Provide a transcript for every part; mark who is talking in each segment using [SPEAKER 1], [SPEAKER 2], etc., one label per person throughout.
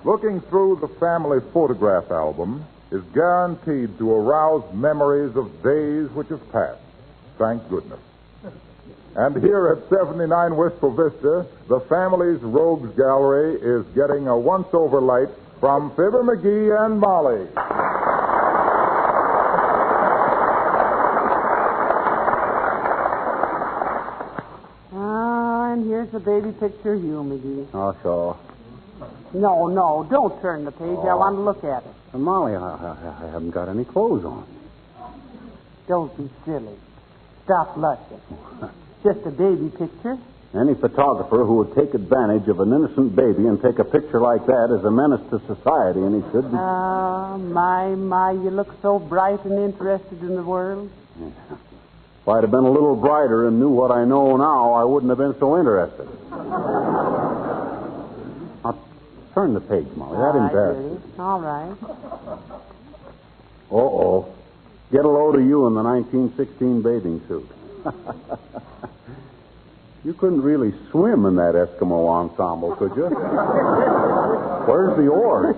[SPEAKER 1] Looking through the family photograph album is guaranteed to arouse memories of days which have passed. Thank goodness. And here at 79 Wistful Vista, the family's Rogues Gallery is getting a once-over light from Fibber McGee and Molly.
[SPEAKER 2] And here's the baby picture of you, McGee.
[SPEAKER 3] Oh, so.
[SPEAKER 2] No, don't turn the page. I want to look at it.
[SPEAKER 3] Molly, I haven't got any clothes on.
[SPEAKER 2] Don't be silly. Stop blushing. Just a baby picture.
[SPEAKER 3] Any photographer who would take advantage of an innocent baby and take a picture like that is a menace to society, and he should be.
[SPEAKER 2] My, you look so bright and interested in the world.
[SPEAKER 3] Yeah. If I'd have been a little brighter and knew what I know now, I wouldn't have been so interested. Now, turn the page, Molly. That embarrasses me.
[SPEAKER 2] All right.
[SPEAKER 3] Uh-oh. Get a load of you in the 1916 bathing suit. You couldn't really swim in that Eskimo ensemble, could you? Where's the oars?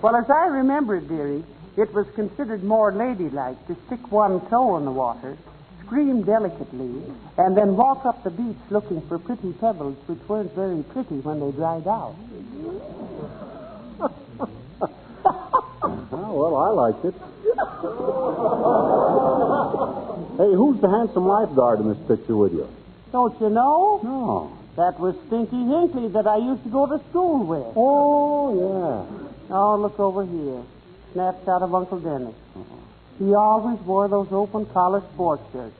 [SPEAKER 2] Well, as I remember it, dearie, it was considered more ladylike to stick one toe in the water, scream delicately, and then walk up the beach looking for pretty pebbles which weren't very pretty when they dried out.
[SPEAKER 3] Oh, well, I liked it. Hey, who's the handsome lifeguard in this picture with you?
[SPEAKER 2] Don't you know?
[SPEAKER 3] No.
[SPEAKER 2] That was Stinky Hinckley that I used to go to school with.
[SPEAKER 3] Oh, yeah.
[SPEAKER 2] Oh, look over here. Snapshot of Uncle Dennis. He always wore those open collar sports shirts.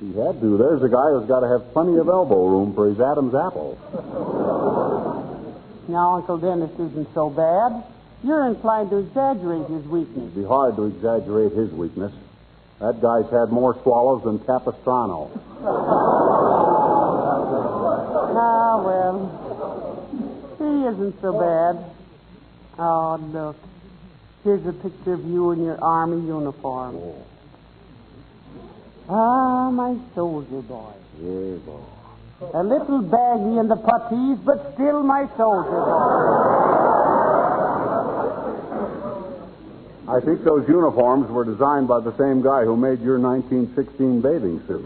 [SPEAKER 3] He had to. There's a guy who's got to have plenty of elbow room for his Adam's apple.
[SPEAKER 2] Now, Uncle Dennis isn't so bad. You're inclined to exaggerate his weakness.
[SPEAKER 3] It'd be hard to exaggerate his weakness. That guy's had more swallows than Capistrano.
[SPEAKER 2] Ah, well, he isn't so bad. Oh, look. Here's a picture of you in your army uniform.
[SPEAKER 3] Oh.
[SPEAKER 2] Ah, my soldier boy.
[SPEAKER 3] Yeah, boy.
[SPEAKER 2] A little baggy in the puttees, but still my soldier boy.
[SPEAKER 3] I think those uniforms were designed by the same guy who made your 1916 bathing suit.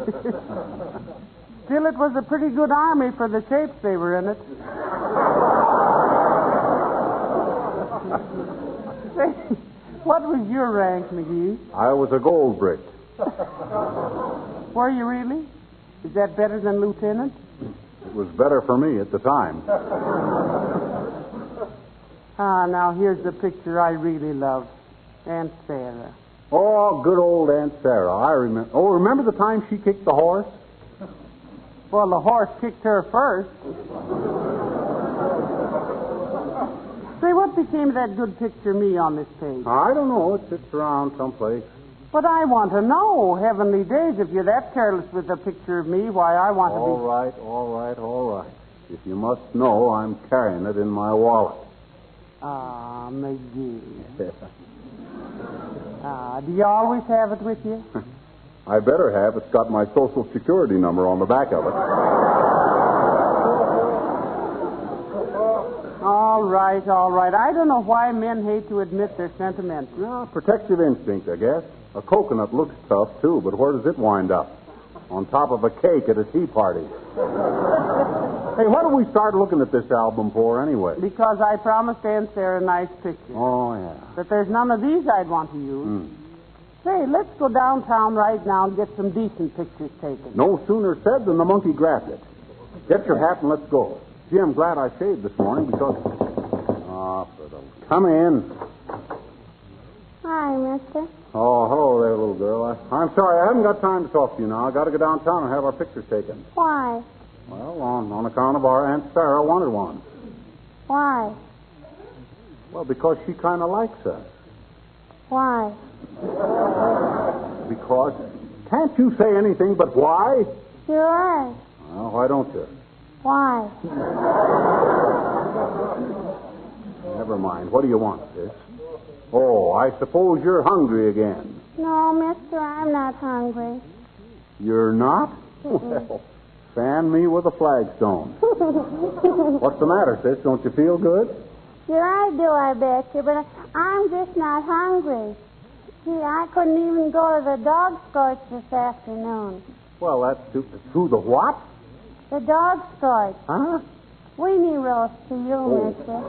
[SPEAKER 2] Still, it was a pretty good army for the shapes they were in it. Say, what was your rank, McGee?
[SPEAKER 3] I was a gold brick.
[SPEAKER 2] Were you really? Is that better than lieutenant?
[SPEAKER 3] It was better for me at the time.
[SPEAKER 2] Ah, now here's the picture I really love. Aunt Sarah.
[SPEAKER 3] Oh, good old Aunt Sarah. I remember. Oh, remember the time she kicked the horse?
[SPEAKER 2] Well, the horse kicked her first. Say, what became of that good picture of me on this page?
[SPEAKER 3] I don't know. It sits around someplace.
[SPEAKER 2] But I want to know, heavenly days, if you're that careless with a picture of me, why I want to be...
[SPEAKER 3] All right. If you must know, I'm carrying it in my wallet.
[SPEAKER 2] Ah, McGee. Do you always have it with you?
[SPEAKER 3] I better have. It's got my Social Security number on the back of it.
[SPEAKER 2] All right. I don't know why men hate to admit they're sentimental.
[SPEAKER 3] Yeah, protective instinct, I guess. A coconut looks tough, too, but where does it wind up? On top of a cake at a tea party. Hey, what did we start looking at this album for, anyway?
[SPEAKER 2] Because I promised Aunt Sarah nice pictures.
[SPEAKER 3] Oh, yeah.
[SPEAKER 2] But there's none of these I'd want to use. Say, let's go downtown right now and get some decent pictures taken.
[SPEAKER 3] No sooner said than the monkey grabbed it. Get your hat and let's go. Gee, I'm glad I shaved this morning because... Come in.
[SPEAKER 4] Hi, mister.
[SPEAKER 3] Oh, hello there, little girl. I'm sorry, I haven't got time to talk to you now. I got to go downtown and have our pictures taken.
[SPEAKER 4] Why?
[SPEAKER 3] Well, on account of our Aunt Sarah wanted one.
[SPEAKER 4] Why?
[SPEAKER 3] Well, because she kind of likes us.
[SPEAKER 4] Why?
[SPEAKER 3] Because... Can't you say anything but why?
[SPEAKER 4] Sure.
[SPEAKER 3] Well, why don't you?
[SPEAKER 4] Why?
[SPEAKER 3] Never mind. What do you want, sis? Oh, I suppose you're hungry again.
[SPEAKER 4] No, mister, I'm not hungry.
[SPEAKER 3] You're not?
[SPEAKER 4] Mm-mm.
[SPEAKER 3] Well, Fan me with a flagstone. What's the matter, sis? Don't you feel good?
[SPEAKER 4] Sure I do, I bet you, but I'm just not hungry. See, I couldn't even go to the dog scorch this afternoon.
[SPEAKER 3] Well, that's to the what?
[SPEAKER 4] The dog scorch.
[SPEAKER 3] Huh?
[SPEAKER 4] Weenie roast to you, mister.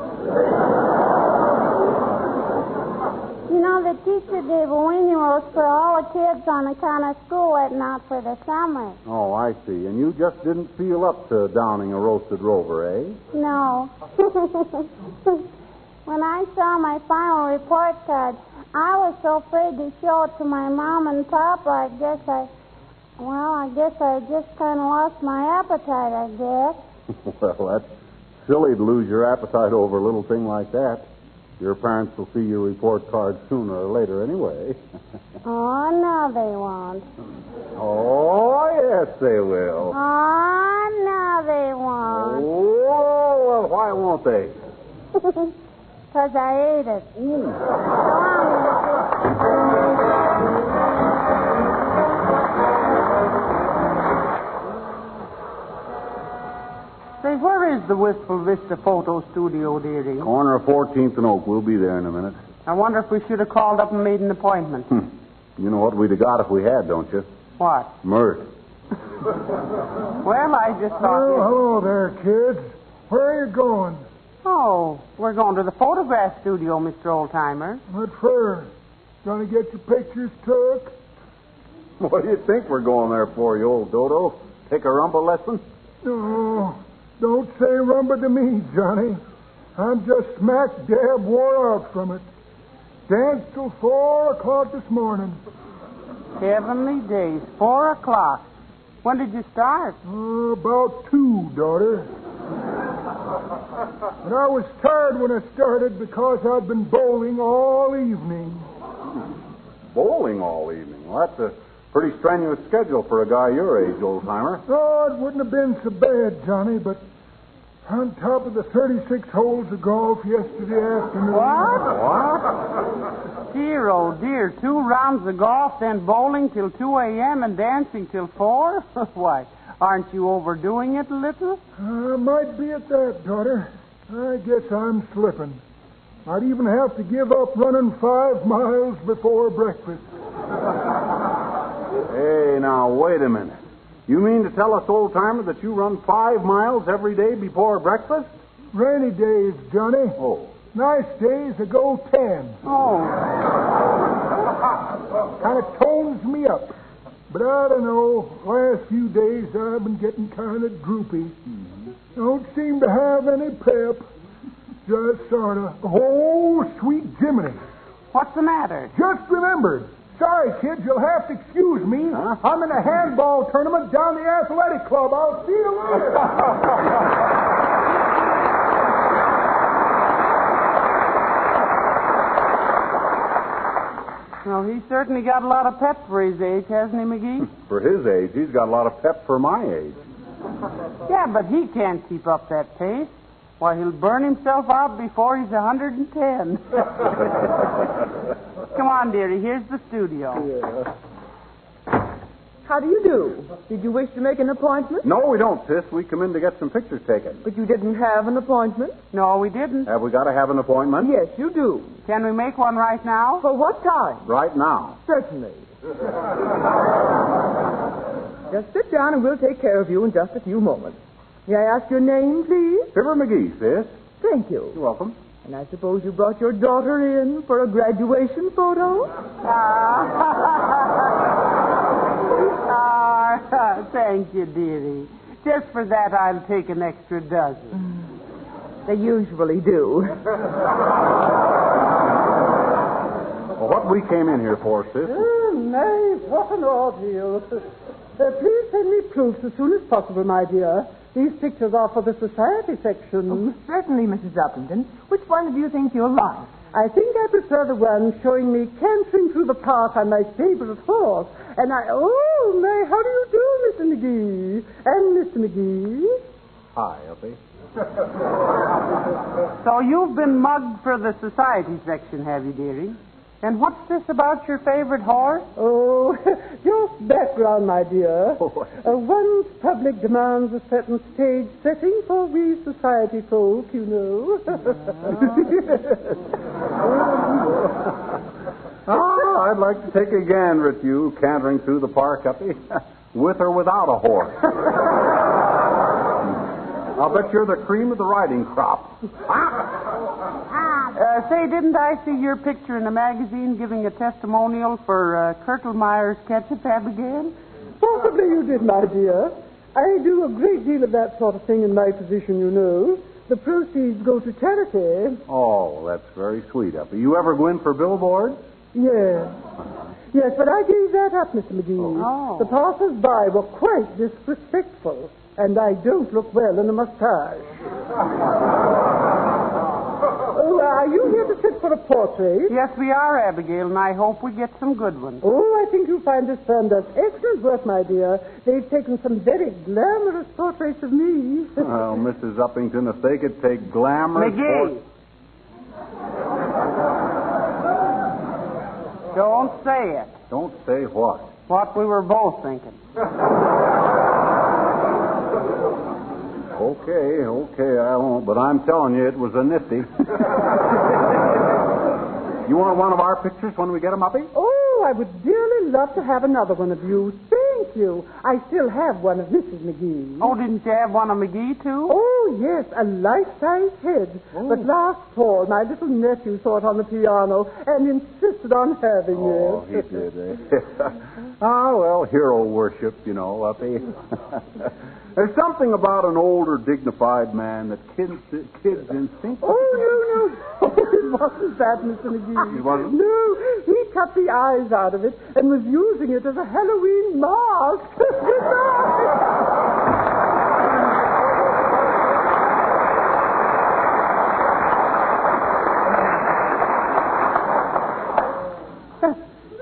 [SPEAKER 4] You know, the teacher gave a weenie roast for all the kids on account of school letting out for the summer.
[SPEAKER 3] Oh, I see. And you just didn't feel up to downing a roasted rover, eh?
[SPEAKER 4] No. When I saw my final report card, I was so afraid to show it to my mom and papa, I guess I just kind of lost my appetite, I guess.
[SPEAKER 3] Well, that's silly to lose your appetite over a little thing like that. Your parents will see your report card sooner or later anyway.
[SPEAKER 4] Oh, no, they won't.
[SPEAKER 3] Oh, yes, they will.
[SPEAKER 4] Oh, no, they won't.
[SPEAKER 3] Oh, well, why won't they?
[SPEAKER 4] 'Cause I ate it.
[SPEAKER 2] Say, where is the Wistful Vista photo studio, dearie?
[SPEAKER 3] Corner of 14th and Oak. We'll be there in a minute.
[SPEAKER 2] I wonder if we should have called up and made an appointment.
[SPEAKER 3] You know what we'd have got if we had, don't you?
[SPEAKER 2] What?
[SPEAKER 3] Mirth.
[SPEAKER 2] Well, I just thought...
[SPEAKER 5] Well, hello there, kids. Where are you going?
[SPEAKER 2] Oh, we're going to the photograph studio, Mr. Oldtimer.
[SPEAKER 5] What for? Gonna get your pictures took?
[SPEAKER 3] What do you think we're going there for, you old dodo? Take a rumba lesson?
[SPEAKER 5] No, don't say rumba to me, Johnny. I'm just smack dab wore out from it. Danced till 4 o'clock this morning.
[SPEAKER 2] Heavenly days, 4 o'clock. When did you start?
[SPEAKER 5] About 2, daughter. And I was tired when I started because I'd been bowling all evening.
[SPEAKER 3] Bowling all evening? Well, that's a pretty strenuous schedule for a guy your age, old-timer.
[SPEAKER 5] Oh, it wouldn't have been so bad, Johnny, but on top of the 36 holes of golf yesterday afternoon...
[SPEAKER 2] What? Dear, oh dear, 2 rounds of golf, then bowling till 2 a.m. and dancing till 4? Why, aren't you overdoing it a little?
[SPEAKER 5] Might be at that, daughter. I guess I'm slipping. I'd even have to give up running 5 miles before breakfast.
[SPEAKER 3] Hey, now, wait a minute. You mean to tell us, old-timer, that you run 5 miles every day before breakfast?
[SPEAKER 5] Rainy days, Johnny.
[SPEAKER 3] Oh.
[SPEAKER 5] Nice days, I go 10.
[SPEAKER 2] Oh.
[SPEAKER 5] Kind of tones me up. But I don't know. Last few days I've been getting kind of droopy. Don't seem to have any pep. Just sort of... Oh, sweet Jiminy.
[SPEAKER 2] What's the matter?
[SPEAKER 5] Just remembered. Sorry, kids, you'll have to excuse me.
[SPEAKER 3] Huh?
[SPEAKER 5] I'm in a handball tournament down the athletic club. I'll see you later.
[SPEAKER 2] Well, he's certainly got a lot of pep for his age, hasn't he, McGee?
[SPEAKER 3] For his age, he's got a lot of pep for my age.
[SPEAKER 2] Yeah, but he can't keep up that pace. Why, he'll burn himself out before he's 110. Come on, dearie, here's the studio.
[SPEAKER 3] Yeah.
[SPEAKER 6] How do you do? Did you wish to make an appointment?
[SPEAKER 3] No, we don't, sis. We come in to get some pictures taken.
[SPEAKER 6] But you didn't have an appointment?
[SPEAKER 2] No, we didn't.
[SPEAKER 3] Have we got to have an appointment?
[SPEAKER 6] Yes, you do.
[SPEAKER 2] Can we make one right now?
[SPEAKER 6] For what time?
[SPEAKER 3] Right now.
[SPEAKER 6] Certainly. Just sit down and we'll take care of you in just a few moments. May I ask your name, please?
[SPEAKER 3] Fibber McGee, sis.
[SPEAKER 6] Thank you.
[SPEAKER 3] You're welcome.
[SPEAKER 6] And I suppose you brought your daughter in for a graduation photo?
[SPEAKER 2] Thank you, dearie. Just for that, I'll take an extra dozen.
[SPEAKER 6] They usually do.
[SPEAKER 3] Well, what we came in here for, sis?
[SPEAKER 6] Nay, what an ordeal. Please send me proofs as soon as possible, my dear. These pictures are for the society section.
[SPEAKER 7] Oh, certainly, Mrs. Uppington. Which one do you think you'll like?
[SPEAKER 6] I think I prefer the one showing me cantering through the park on my favorite horse. And oh, May, how do you do, Mr. McGee? And Mr. McGee?
[SPEAKER 3] Hi, Elsie.
[SPEAKER 2] So you've been mugged for the society section, have you, dearie? And what's this about your favorite horse?
[SPEAKER 6] Oh, just background, my dear. One's public demands a certain stage setting for we society folk, you know.
[SPEAKER 3] I'd like to take a gander at you cantering through the park, Uppy, with or without a horse. I'll bet you're the cream of the riding crop.
[SPEAKER 2] Say, didn't I see your picture in a magazine giving a testimonial for Kurtelmeyer's ketchup, Abigail?
[SPEAKER 6] Possibly you did, my dear. I do a great deal of that sort of thing in my position, you know. The proceeds go to charity.
[SPEAKER 3] Oh, that's very sweet, Uppy. You ever go in for billboards?
[SPEAKER 6] Yes. Yes, but I gave that up, Mr. McGee.
[SPEAKER 2] Oh.
[SPEAKER 6] The passers-by were quite disrespectful, and I don't look well in a mustache. Oh, are you here to sit for a portrait?
[SPEAKER 2] Yes, we are, Abigail, and I hope we get some good ones.
[SPEAKER 6] Oh, I think you'll find this firm does excellent work, my dear. They've taken some very glamorous portraits of me.
[SPEAKER 3] Well, Mrs. Uppington, if they could take glamorous...
[SPEAKER 2] McGee! Don't say it.
[SPEAKER 3] Don't say what?
[SPEAKER 2] What we were both thinking.
[SPEAKER 3] Okay, I won't, but I'm telling you, it was a nifty. You want one of our pictures when we get them, Uppy?
[SPEAKER 6] Oh, I would dearly love to have another one of you. Thank you. I still have one of Mrs. McGee.
[SPEAKER 2] Oh, didn't you have one of McGee, too?
[SPEAKER 6] Oh, yes, a life-size head.
[SPEAKER 3] Oh.
[SPEAKER 6] But last fall, my little nephew saw it on the piano and insisted on having it.
[SPEAKER 3] Oh, he did, eh? Well, hero worship, you know, Uppy. There's something about an older, dignified man that kids instinct.
[SPEAKER 6] Oh, no. It wasn't that, Mr. McGee.
[SPEAKER 3] It wasn't?
[SPEAKER 6] No, he cut the eyes out of it and was using it as a Halloween mask.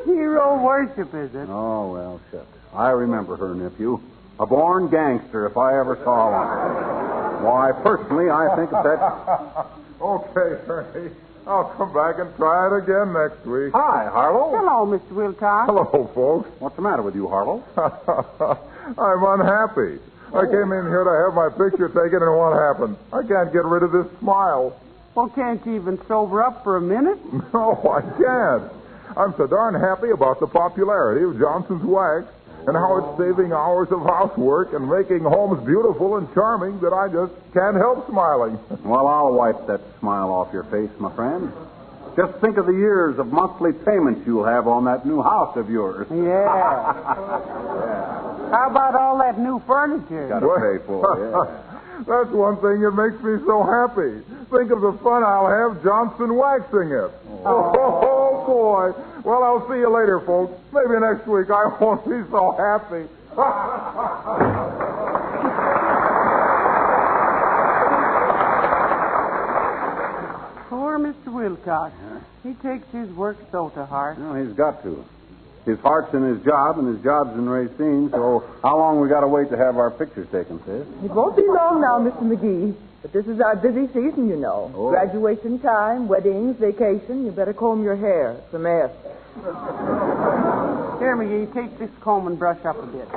[SPEAKER 2] Hero worship, is it?
[SPEAKER 3] Oh, well, shucks. I remember her, nephew. A born gangster, if I ever saw one. Why, personally, I think that...
[SPEAKER 1] Okay, Ernie. I'll come back and try it again next week.
[SPEAKER 3] Hi, Harlow.
[SPEAKER 2] Hello, Mr. Wilcox.
[SPEAKER 1] Hello, folks.
[SPEAKER 3] What's the matter with you, Harlow?
[SPEAKER 1] I'm unhappy. I came in here to have my picture taken, and what happened? I can't get rid of this smile.
[SPEAKER 2] Well, can't you even sober up for a minute?
[SPEAKER 1] No, I can't. I'm so darn happy about the popularity of Johnson's Wax and how it's saving hours of housework and making homes beautiful and charming that I just can't help smiling.
[SPEAKER 3] Well, I'll wipe that smile off your face, my friend. Just think of the years of monthly payments you'll have on that new house of yours.
[SPEAKER 2] Yeah. How about all that new furniture?
[SPEAKER 3] Got to pay for it, yeah.
[SPEAKER 1] That's one thing that makes me so happy. Think of the fun I'll have Johnson waxing it. Oh, boy. Well, I'll see you later, folks. Maybe next week I won't be so happy.
[SPEAKER 2] Poor Mr. Wilcox. He takes his work so to heart.
[SPEAKER 3] Well, he's got to. His heart's in his job, and his job's in Racine, so how long we got to wait to have our pictures taken, sis?
[SPEAKER 7] It won't be long now, Mr. McGee. But this is our busy season, you know.
[SPEAKER 3] Oh.
[SPEAKER 7] Graduation time, weddings, vacation. You better comb your hair. It's a mess.
[SPEAKER 2] Here, McGee, take this comb and brush up a bit.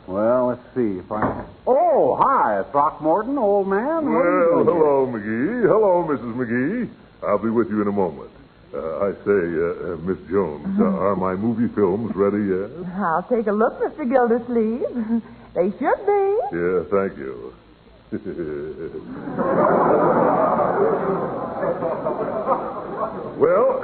[SPEAKER 3] Well, let's see if I... Oh, hi, Throckmorton, old man. What are you
[SPEAKER 8] Well,
[SPEAKER 3] doing
[SPEAKER 8] hello, McGee. Hello, Mrs. McGee. I'll be with you in a moment. I say, Miss Jones, are my movie films ready yet?
[SPEAKER 7] I'll take a look, Mr. Gildersleeve. They should be.
[SPEAKER 8] Yeah, thank you. Well,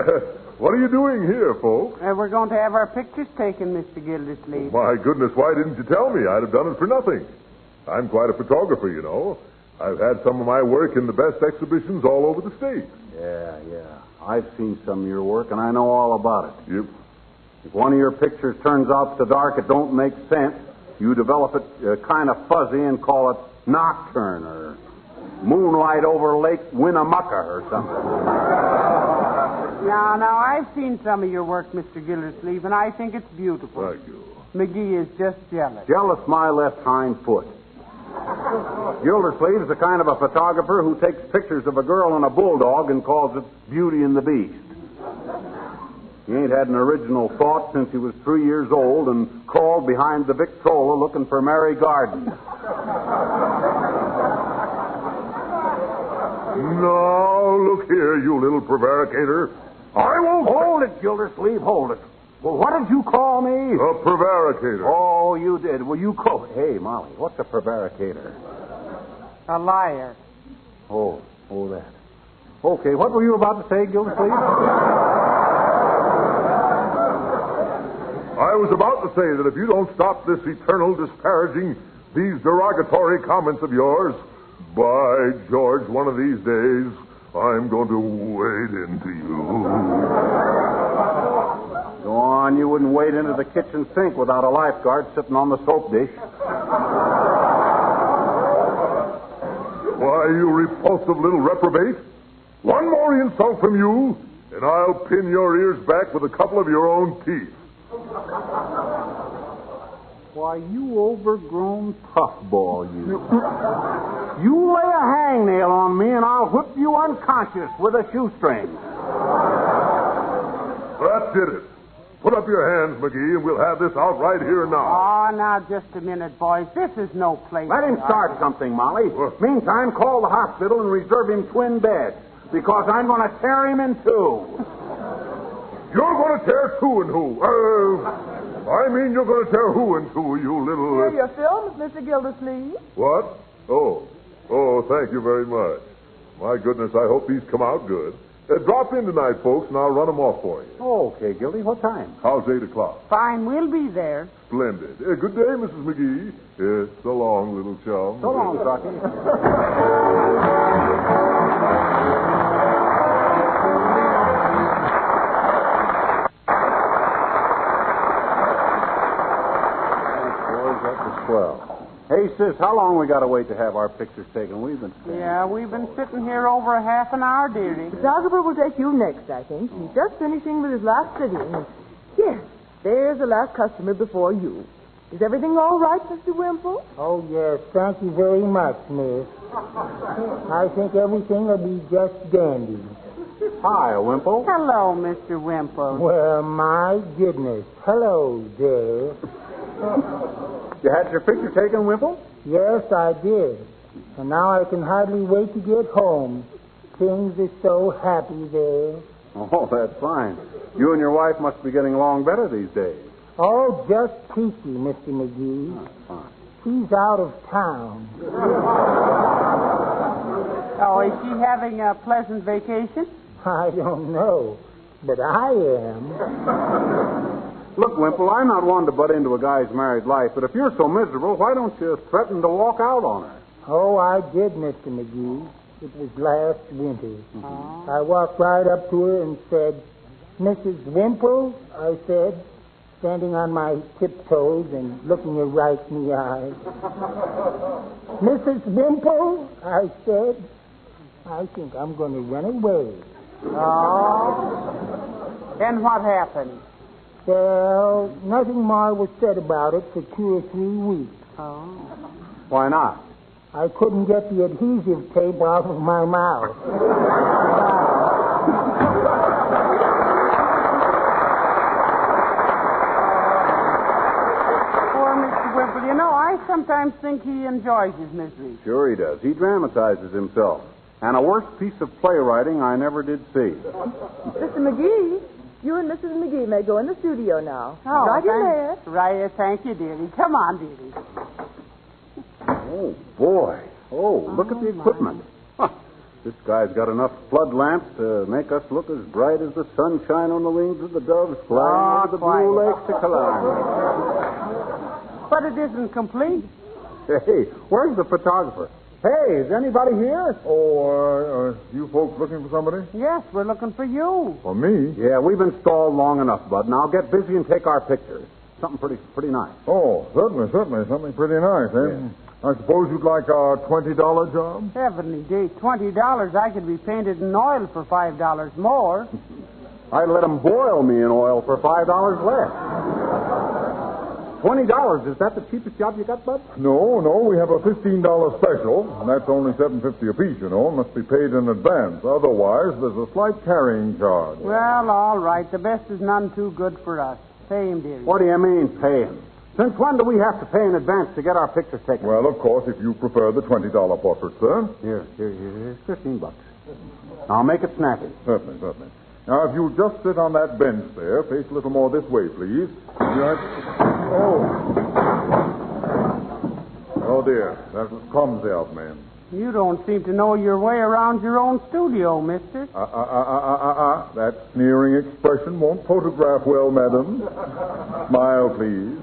[SPEAKER 8] what are you doing here, folks?
[SPEAKER 2] We're going to have our pictures taken, Mr. Gildersleeve.
[SPEAKER 8] My goodness, why didn't you tell me? I'd have done it for nothing. I'm quite a photographer, you know. I've had some of my work in the best exhibitions all over the state.
[SPEAKER 3] Yeah. I've seen some of your work, and I know all about it.
[SPEAKER 8] Yep.
[SPEAKER 3] If one of your pictures turns out so dark it don't make sense, you develop it kind of fuzzy and call it Nocturne or Moonlight over Lake Winnemucca or something.
[SPEAKER 2] Now, I've seen some of your work, Mr. Gildersleeve, and I think it's beautiful.
[SPEAKER 8] Thank you.
[SPEAKER 2] McGee is just jealous.
[SPEAKER 3] Jealous my left hind foot. Gildersleeve is the kind of a photographer who takes pictures of a girl and a bulldog and calls it Beauty and the Beast. He ain't had an original thought since he was 3 years old and crawled behind the Victrola looking for Mary Garden.
[SPEAKER 8] No, look here, you little prevaricator. I won't...
[SPEAKER 3] Hold it, Gildersleeve, hold it. Well, what did you call me?
[SPEAKER 8] A prevaricator.
[SPEAKER 3] Oh, you did. Well, you call... Hey, Molly, what's a prevaricator?
[SPEAKER 2] A liar.
[SPEAKER 3] Oh, that. Okay, what were you about to say, Gildersleeve?
[SPEAKER 8] I was about to say that if you don't stop this eternal disparaging, these derogatory comments of yours, by George, one of these days, I'm going to wade into you.
[SPEAKER 3] Go on, you wouldn't wade into the kitchen sink without a lifeguard sitting on the soap dish.
[SPEAKER 8] Why, you repulsive little reprobate. One more insult from you, and I'll pin your ears back with a couple of your own teeth.
[SPEAKER 3] Why, you overgrown puffball, you. You lay a hangnail on me, and I'll whip you unconscious with a shoestring.
[SPEAKER 8] That did it. Put up your hands, McGee, and we'll have this out right here now.
[SPEAKER 2] Oh, now, just a minute, boys. This is no place.
[SPEAKER 3] Let him start something, Molly. Meantime, call the hospital and reserve him twin beds, because I'm going to tear him in two.
[SPEAKER 8] You're going to tear two in who? I mean you're going to tear who in two, you little...
[SPEAKER 7] Here are your films, Mr. Gildersleeve.
[SPEAKER 8] What? Oh, thank you very much. My goodness, I hope these come out good. Drop in tonight, folks, and I'll run them off for you.
[SPEAKER 3] Okay, Gildy, what time?
[SPEAKER 8] How's 8 o'clock?
[SPEAKER 2] Fine, we'll be there.
[SPEAKER 8] Splendid. Good day, Mrs. McGee. So long, little chum.
[SPEAKER 3] So long, Crocky. Hey, sis, how long we got to wait to have our pictures taken? We've been standing.
[SPEAKER 2] Yeah, we've been sitting here over a half an hour, dearie.
[SPEAKER 7] The photographer will take you next, I think. He's just finishing with his last sitting. Yes, there's the last customer before you. Is everything all right, Mr. Wimple?
[SPEAKER 6] Oh, yes. Thank you very much, miss. I think everything will be just dandy.
[SPEAKER 3] Hi, Wimple.
[SPEAKER 2] Hello, Mr. Wimple.
[SPEAKER 6] Well, my goodness. Hello there.
[SPEAKER 3] You had your picture taken, Wimple?
[SPEAKER 6] Yes, I did. And now I can hardly wait to get home. Things are so happy there.
[SPEAKER 3] Oh, that's fine. You and your wife must be getting along better these days.
[SPEAKER 6] Oh, just peachy, Mr. McGee.
[SPEAKER 3] Oh, fine.
[SPEAKER 6] She's out of town.
[SPEAKER 2] Oh, is she having a pleasant vacation?
[SPEAKER 6] I don't know, but I am.
[SPEAKER 3] Look, Wimple, I'm not one to butt into a guy's married life, but if you're so miserable, why don't you threaten to walk out on her?
[SPEAKER 6] Oh, I did, Mr. McGee. It was last winter.
[SPEAKER 2] Oh.
[SPEAKER 6] I walked right up to her and said, Mrs. Wimple, I said, standing on my tiptoes and looking her right in the eye. Mrs. Wimple, I said, I think I'm going to run away.
[SPEAKER 2] Oh. Then what happened?
[SPEAKER 6] Well, nothing more was said about it for 2 or 3 weeks.
[SPEAKER 2] Oh.
[SPEAKER 3] Why not?
[SPEAKER 6] I couldn't get the adhesive tape out of my mouth.
[SPEAKER 2] Poor Mr. Wimple. You know, I sometimes think he enjoys his misery.
[SPEAKER 3] Sure he does. He dramatizes himself. And a worse piece of playwriting I never did see.
[SPEAKER 7] Mr. McGee, you and Mrs. McGee may go in the studio now.
[SPEAKER 2] Oh,
[SPEAKER 7] right in there.
[SPEAKER 2] Right, thank you, dearie. Come on, dearie.
[SPEAKER 3] Oh, boy. Oh, look at the equipment. Huh. This guy's got enough flood lamps to make us look as bright as the sunshine on the wings of the doves flying over the blue lakes of Killarney.
[SPEAKER 2] But it isn't complete.
[SPEAKER 3] Hey, where's the photographer? Hey, is anybody here?
[SPEAKER 1] Oh, you folks looking for somebody?
[SPEAKER 2] Yes, we're looking for you.
[SPEAKER 1] For me?
[SPEAKER 3] Yeah, we've been stalled long enough, Bud. Now get busy and take our pictures. Something pretty nice.
[SPEAKER 1] Oh, certainly. Something pretty nice, eh?
[SPEAKER 3] Yeah.
[SPEAKER 1] I suppose you'd like our $20 job?
[SPEAKER 2] Heavenly day, $20. I could be painted in oil for $5 more.
[SPEAKER 3] I'd let them boil me in oil for $5 less. $20. Is that the cheapest job you got, Bud?
[SPEAKER 1] No, we have a $15 special, and that's only $7.50 apiece, you know. Must be paid in advance. Otherwise, there's a slight carrying charge.
[SPEAKER 2] Well, all right. The best is none too good for us. Pay him, dearie.
[SPEAKER 3] What do you mean, pay him? Since when do we have to pay in advance to get our pictures taken?
[SPEAKER 1] Well, of course, if you prefer the $20 portrait, sir.
[SPEAKER 3] Here's $15. Now, make it snappy.
[SPEAKER 1] Certainly. Now, if you'll just sit on that bench there, face a little more this way, please. Oh, dear. That was clumsy of me.
[SPEAKER 2] You don't seem to know your way around your own studio, mister.
[SPEAKER 1] That sneering expression won't photograph well, madam. Smile, please.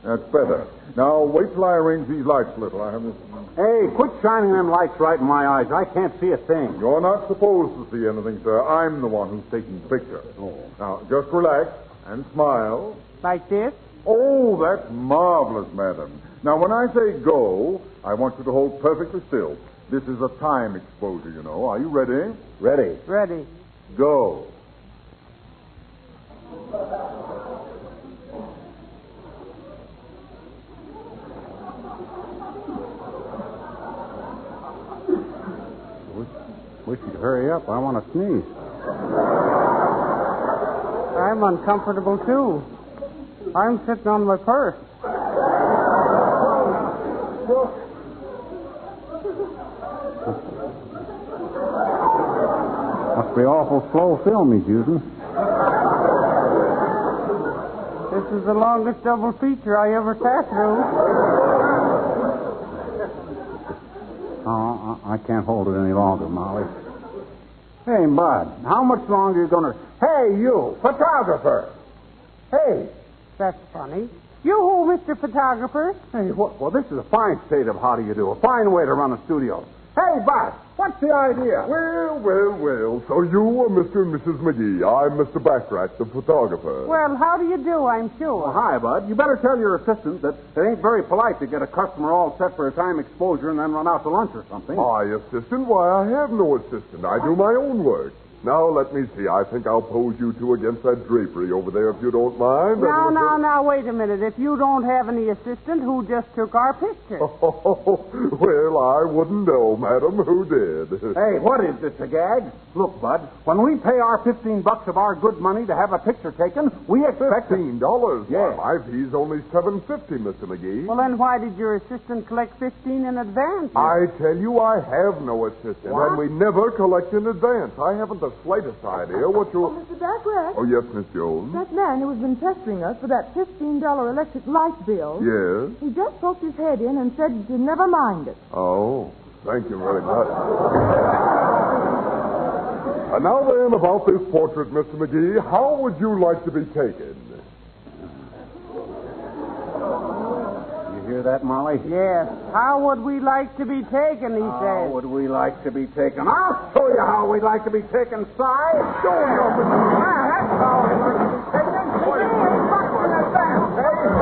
[SPEAKER 1] That's better. Now, wait till I arrange these lights a little. I have this...
[SPEAKER 3] Hey, quit shining them lights right in my eyes. I can't see a thing.
[SPEAKER 1] You're not supposed to see anything, sir. I'm the one who's taking the picture.
[SPEAKER 3] Oh.
[SPEAKER 1] Now, just relax and smile.
[SPEAKER 2] Like this?
[SPEAKER 1] Oh, that's marvelous, madam. Now, when I say go, I want you to hold perfectly still. This is a time exposure, you know. Are you ready?
[SPEAKER 3] Ready.
[SPEAKER 2] Ready.
[SPEAKER 1] Go.
[SPEAKER 3] Wish you'd hurry up. I want to sneeze.
[SPEAKER 2] I'm uncomfortable, too. I'm sitting on my purse.
[SPEAKER 3] Must be awful slow film he's using.
[SPEAKER 2] This is the longest double feature I ever sat through.
[SPEAKER 3] Oh, I can't hold it any longer, Molly. Hey, Bud, how much longer are you going to... Hey, you, photographer! Hey!
[SPEAKER 2] That's funny. You-hoo, Mr. Photographer.
[SPEAKER 3] Hey, well, this is a fine state of how do you do, a fine way to run a studio. Hey, Bud, what's the idea?
[SPEAKER 8] Well. So you are Mr. and Mrs. McGee. I'm Mr. Braggart, the photographer.
[SPEAKER 2] Well, how do you do, I'm sure.
[SPEAKER 3] Well, hi, Bud. You better tell your assistant that it ain't very polite to get a customer all set for a time exposure and then run out to lunch or something.
[SPEAKER 8] My assistant? Why, I have no assistant. I do my own work. Now, let me see. I think I'll pose you two against that drapery over there, if you don't mind.
[SPEAKER 2] Now, wait a minute. If you don't have any assistant, who just took our picture?
[SPEAKER 8] Oh, well, I wouldn't know, madam. Who did?
[SPEAKER 3] Hey, what is this, a gag? Look, Bud, when we pay our $15 of our good money to have a picture taken, we expect...
[SPEAKER 8] $15?
[SPEAKER 3] Yeah.
[SPEAKER 8] Why, my fee's only $7.50, Mr. McGee.
[SPEAKER 2] Well, then why did your assistant collect $15 in advance?
[SPEAKER 8] I tell you, I have no assistant,
[SPEAKER 3] What?
[SPEAKER 8] and we never collect in advance. I haven't the slightest idea what you...
[SPEAKER 7] Mr. Braggart.
[SPEAKER 8] Oh, yes, Miss Jones?
[SPEAKER 7] That man who has been pestering us for that $15 electric light bill.
[SPEAKER 8] Yes?
[SPEAKER 7] He just poked his head in and said to never mind it.
[SPEAKER 8] Oh, thank you very much. And now then, about this portrait, Mr. McGee, how would you like to be taken?
[SPEAKER 3] You hear that, Molly?
[SPEAKER 2] Yes. How would we like to be taken, he
[SPEAKER 3] How
[SPEAKER 2] says.
[SPEAKER 3] would we like to be taken? I'll show you how we'd like to be taken, Si. Show you. That's how we'd like to be taken. $15 in advance, eh?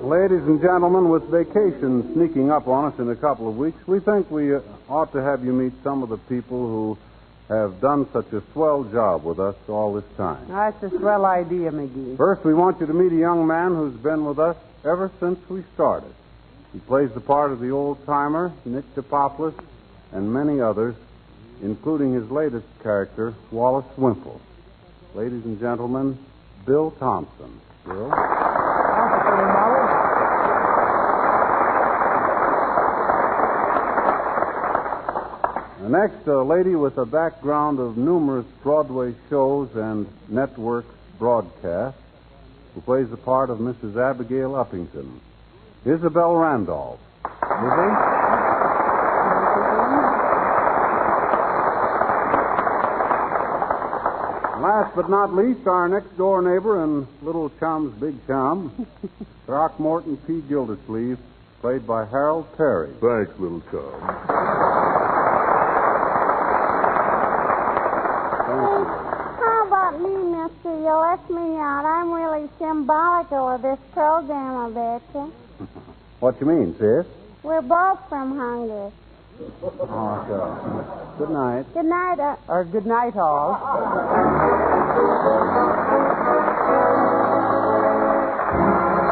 [SPEAKER 3] Ladies and gentlemen, with vacation sneaking up on us in a couple of weeks, we think we ought to have you meet some of the people who have done such a swell job with us all this time.
[SPEAKER 2] That's a swell idea, McGee.
[SPEAKER 3] First, we want you to meet a young man who's been with us ever since we started. He plays the part of the old-timer, Nick DePoplis, and many others, including his latest character, Wallace Wimple. Ladies and gentlemen, Bill Thompson. Bill? Next, a lady with a background of numerous Broadway shows and network broadcasts, who plays the part of Mrs. Abigail Uppington, Isabel Randolph. Last but not least, our next-door neighbor and little chum's big chum, Throckmorton P. Gildersleeve, played by Harold Perry.
[SPEAKER 8] Thanks, little chum.
[SPEAKER 4] How about me, mister? You left me out. I'm really symbolical of this program, I bet you.
[SPEAKER 3] What you mean, sis?
[SPEAKER 4] We're both from Hungary.
[SPEAKER 3] Oh, sure. Good night.
[SPEAKER 4] Good night.
[SPEAKER 2] Or good night, all.